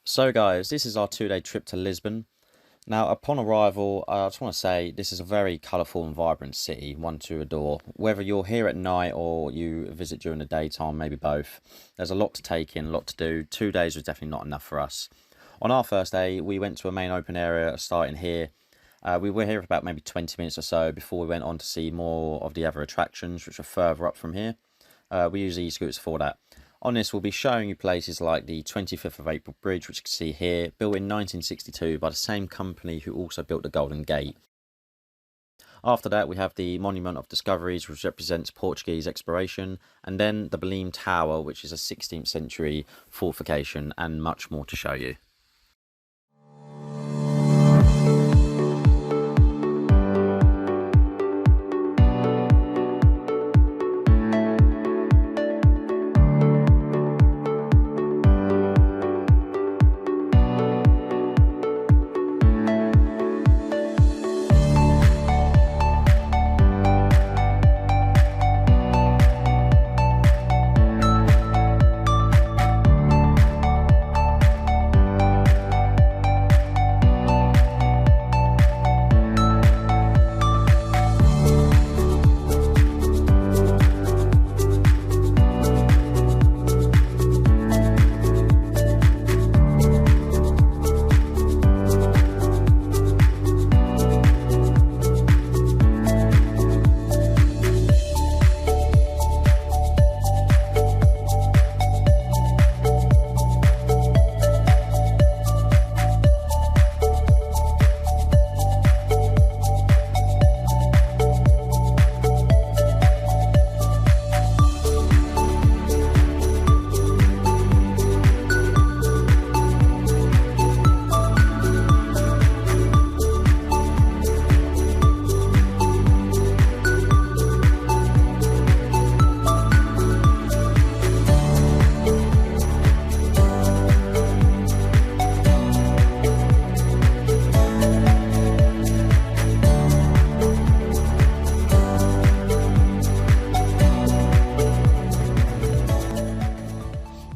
So guys, this is our 2-day trip to Lisbon. Now, upon arrival, I just want to say this is a very colourful and vibrant city, one to adore. Whether you're here at night or you visit during the daytime, maybe both, there's a lot to take in, a lot to do. 2 days was definitely not enough for us. On our first day, we went to a main open area starting here. We were here for about maybe 20 minutes or so before we went on to see more of the other attractions, which are further up from here. We use e-scooters for that. On this, we'll be showing you places like the 25th of April Bridge, which you can see here, built in 1962 by the same company who also built the Golden Gate. After that, we have the Monument of Discoveries, which represents Portuguese exploration, and then the Belém Tower, which is a 16th century fortification, and much more to show you.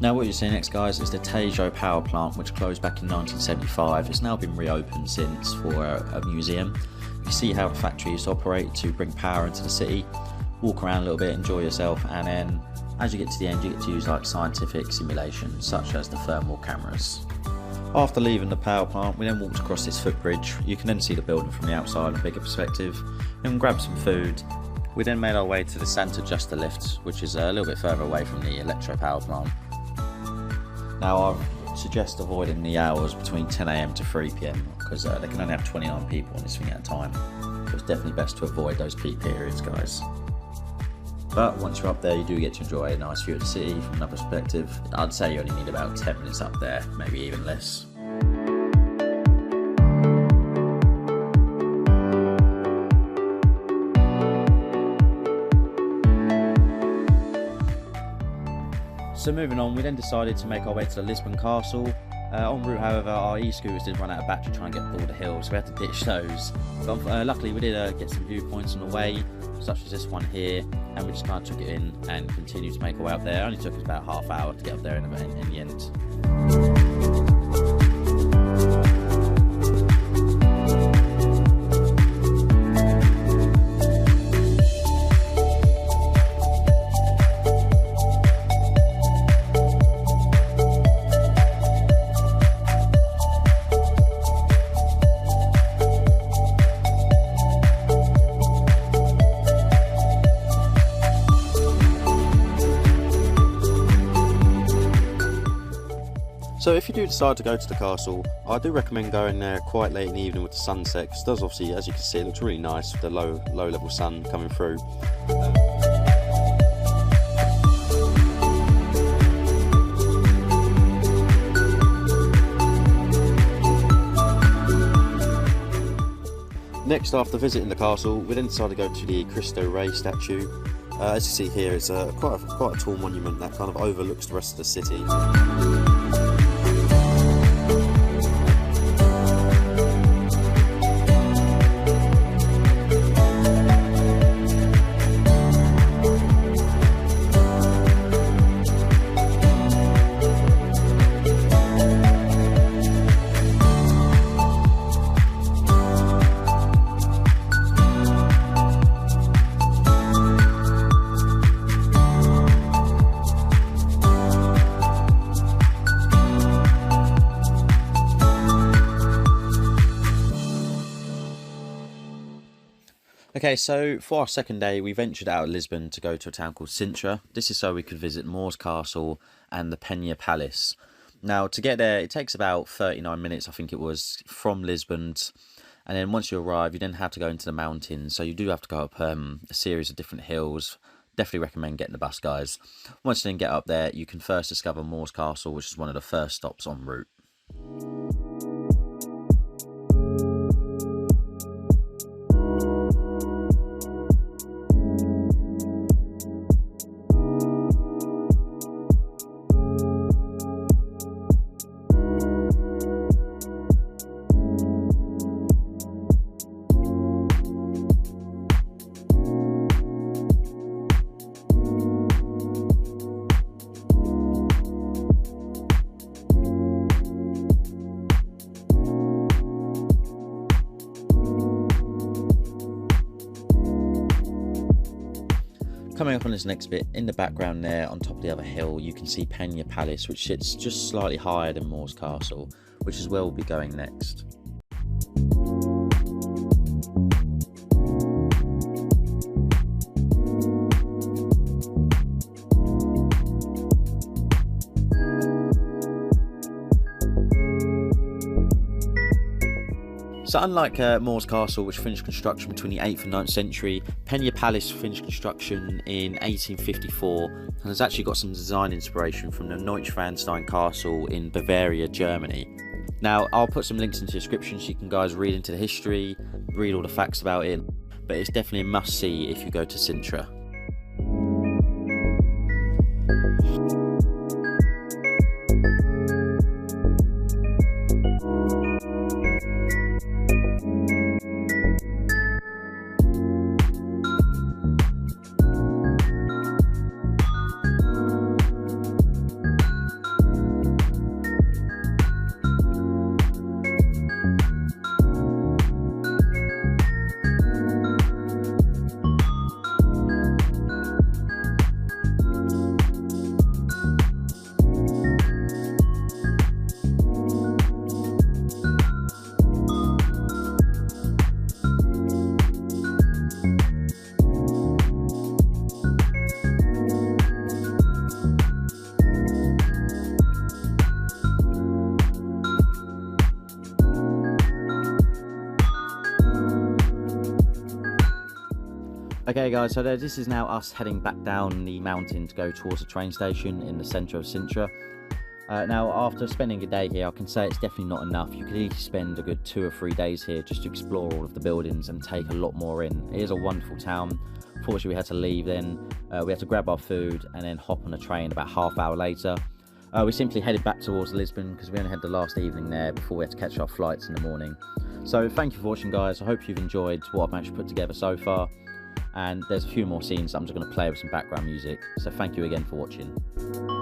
Now what you see next, guys, is the Tejo power plant, which closed back in 1975. It's now been reopened since for a museum. You can see how the factory used to operate to bring power into the city. Walk around a little bit, enjoy yourself, and then as you get to the end, you get to use like scientific simulations such as the thermal cameras. After leaving the power plant, we then walked across this footbridge. You can then see the building from the outside in a bigger perspective, and grab some food. We then made our way to the Santa Justa lift, which is a little bit further away from the electro power plant. Now I suggest avoiding the hours between 10 AM to 3 PM because they can only have 29 people on this thing at a time. So it's definitely best to avoid those peak periods, guys. But once you're up there, you do get to enjoy a nice view of the city from another perspective. I'd say you only need about 10 minutes up there, maybe even less. So moving on, we then decided to make our way to the Lisbon Castle. En route, however, our e-scooters did run out of battery trying to get all the hills, so we had to ditch those. But luckily we did get some viewpoints on the way, such as this one here, and we just kind of took it in and continued to make our way up there. It only took us about half hour to get up there in the end. So if you do decide to go to the castle, I do recommend going there quite late in the evening with the sunset, because it does obviously, as you can see, it looks really nice with the low level sun coming through. Next, after visiting the castle, we then decided to go to the Cristo Rei statue. As you see here, it's quite a tall monument that kind of overlooks the rest of the city. Okay, so for our second day, we ventured out of Lisbon to go to a town called Sintra. This is so we could visit Moor's Castle and the Pena Palace. Now, to get there, it takes about 39 minutes, I think it was, from Lisbon. And then once you arrive, you then have to go into the mountains. So you do have to go up a series of different hills. Definitely recommend getting the bus, guys. Once you then get up there, you can first discover Moor's Castle, which is one of the first stops en route. Coming up on this next bit, in the background there, on top of the other hill, you can see Pena Palace, which sits just slightly higher than Moor's Castle, which is where we'll be going next. So unlike Moor's Castle, which finished construction between the 8th and 9th century, Pena Palace finished construction in 1854 and has actually got some design inspiration from the Neuschwanstein Castle in Bavaria, Germany. Now, I'll put some links into the description so you can guys read into the history, read all the facts about it, but it's definitely a must-see if you go to Sintra. Okay guys, so this is now us heading back down the mountain to go towards the train station in the centre of Sintra. Now, after spending a day here, I can say it's definitely not enough. You could easily spend a good 2 or 3 days here just to explore all of the buildings and take a lot more in. It is a wonderful town. Fortunately, we had to leave then. We had to grab our food and then hop on a train about half hour later. We simply headed back towards Lisbon because we only had the last evening there before we had to catch our flights in the morning. So thank you for watching, guys. I hope you've enjoyed what I've managed to put together so far. And there's a few more scenes I'm just going to play with some background music. So thank you again for watching.